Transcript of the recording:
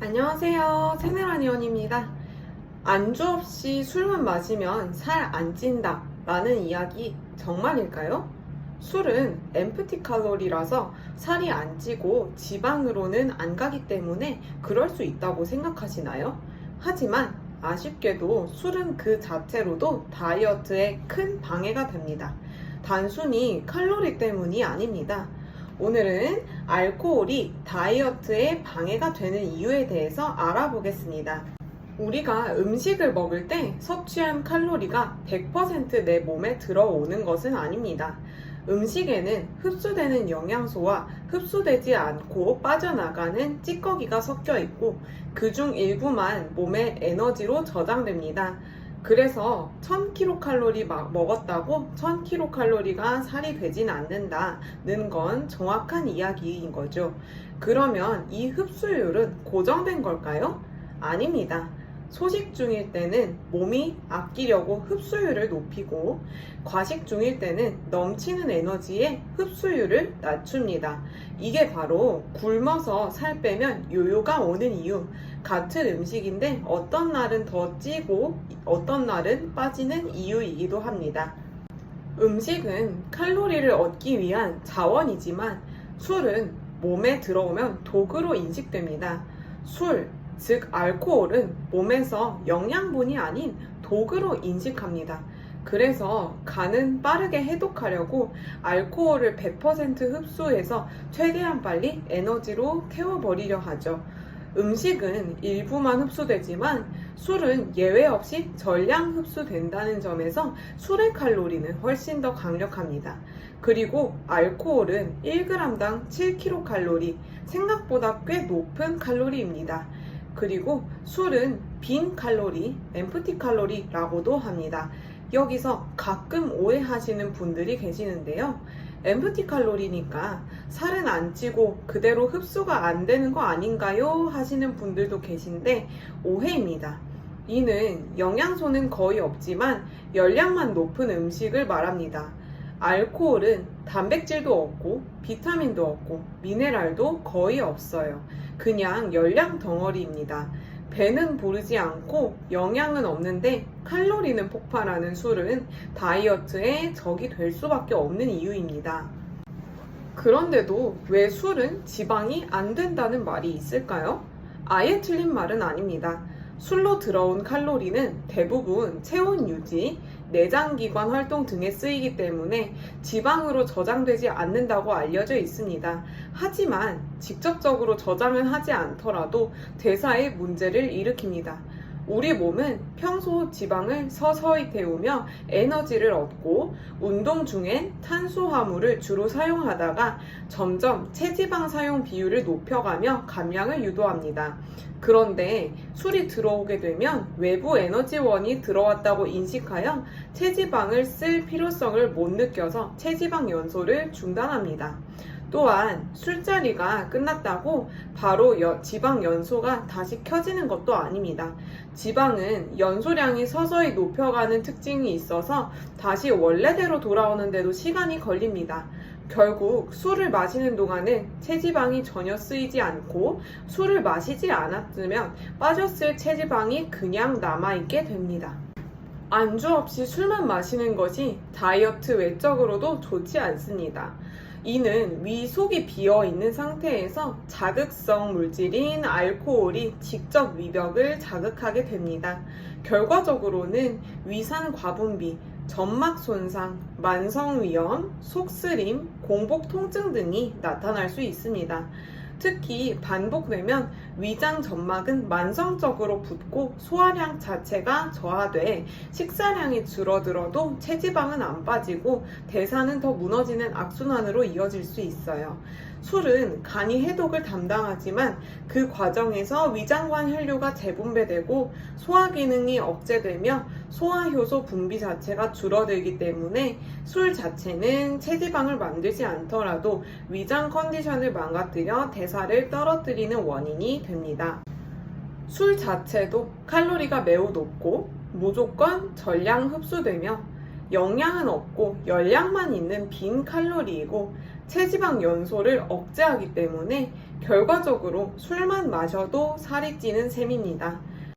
안녕하세요. 새내라니언입니다. 안주 없이 술만 마시면 살 안 찐다 라는 이야기 정말일까요? 술은 엠프티 칼로리라서 살이 안 찌고 지방으로는 안 가기 때문에 그럴 수 있다고 생각하시나요? 하지만 아쉽게도 술은 그 자체로도 다이어트에 큰 방해가 됩니다. 단순히 칼로리 때문이 아닙니다. 오늘은 알코올이 다이어트에 방해가 되는 이유에 대해서 알아보겠습니다. 우리가 음식을 먹을 때 섭취한 칼로리가 100% 내 몸에 들어오는 것은 아닙니다. 음식에는 흡수되는 영양소와 흡수되지 않고 빠져나가는 찌꺼기가 섞여 있고 그중 일부만 몸의 에너지로 저장됩니다. 그래서 1000kcal 먹었다고 1000kcal가 살이 되진 않는다는 건 정확한 이야기인 거죠. 그러면 이 흡수율은 고정된 걸까요? 아닙니다. 소식 중일 때는 몸이 아끼려고 흡수율을 높이고 과식 중일 때는 넘치는 에너지의 흡수율을 낮춥니다. 이게 바로 굶어서 살 빼면 요요가 오는 이유. 같은 음식인데 어떤 날은 더 찌고 어떤 날은 빠지는 이유이기도 합니다. 음식은 칼로리를 얻기 위한 자원이지만 술은 몸에 들어오면 독으로 인식됩니다. 술, 즉 알코올은 몸에서 영양분이 아닌 독으로 인식합니다. 그래서 간은 빠르게 해독하려고 알코올을 100% 흡수해서 최대한 빨리 에너지로 태워버리려 하죠. 음식은 일부만 흡수되지만 술은 예외 없이 전량 흡수된다는 점에서 술의 칼로리는 훨씬 더 강력합니다. 그리고 알코올은 1g당 7kcal, 생각보다 꽤 높은 칼로리입니다. 그리고 술은 빈 칼로리, 엠프티 칼로리라고도 합니다. 여기서 가끔 오해하시는 분들이 계시는데요. 엠프티 칼로리니까 살은 안 찌고 그대로 흡수가 안 되는 거 아닌가요? 하시는 분들도 계신데 오해입니다. 이는 영양소는 거의 없지만 열량만 높은 음식을 말합니다. 알코올은 단백질도 없고 비타민도 없고 미네랄도 거의 없어요. 그냥 열량 덩어리입니다. 배는 부르지 않고 영양은 없는데 칼로리는 폭발하는 술은 다이어트의 적이 될 수밖에 없는 이유입니다. 그런데도 왜 술은 지방이 안 된다는 말이 있을까요? 아예 틀린 말은 아닙니다. 술로 들어온 칼로리는 대부분 체온 유지, 내장기관 활동 등에 쓰이기 때문에 지방으로 저장되지 않는다고 알려져 있습니다. 하지만 직접적으로 저장은 하지 않더라도 대사에 문제를 일으킵니다. 우리 몸은 평소 지방을 서서히 태우며 에너지를 얻고 운동 중엔 탄수화물을 주로 사용하다가 점점 체지방 사용 비율을 높여가며 감량을 유도합니다. 그런데 술이 들어오게 되면 외부 에너지원이 들어왔다고 인식하여 체지방을 쓸 필요성을 못 느껴서 체지방 연소를 중단합니다. 또한 술자리가 끝났다고 바로 지방 연소가 다시 켜지는 것도 아닙니다. 지방은 연소량이 서서히 높여가는 특징이 있어서 다시 원래대로 돌아오는데도 시간이 걸립니다. 결국 술을 마시는 동안은 체지방이 전혀 쓰이지 않고 술을 마시지 않았으면 빠졌을 체지방이 그냥 남아있게 됩니다. 안주 없이 술만 마시는 것이 다이어트 외적으로도 좋지 않습니다. 이는 위 속이 비어 있는 상태에서 자극성 물질인 알코올이 직접 위벽을 자극하게 됩니다. 결과적으로는 위산 과분비, 점막 손상, 만성위염, 속쓰림, 공복 통증 등이 나타날 수 있습니다. 특히 반복되면 위장 점막은 만성적으로 붓고 소화량 자체가 저하돼 식사량이 줄어들어도 체지방은 안 빠지고 대사는 더 무너지는 악순환으로 이어질 수 있어요. 술은 간이 해독을 담당하지만 그 과정에서 위장관 혈류가 재분배되고 소화 기능이 억제되며 소화효소 분비 자체가 줄어들기 때문에 술 자체는 체지방을 만들지 않더라도 위장 컨디션을 망가뜨려 대사를 떨어뜨리는 원인이 됩니다. 술 자체도 칼로리가 매우 높고 무조건 전량 흡수되며 영양은 없고 열량만 있는 빈 칼로리이고 체지방 연소를 억제하기 때문에 결과적으로 술만 마셔도 살이 찌는 셈입니다.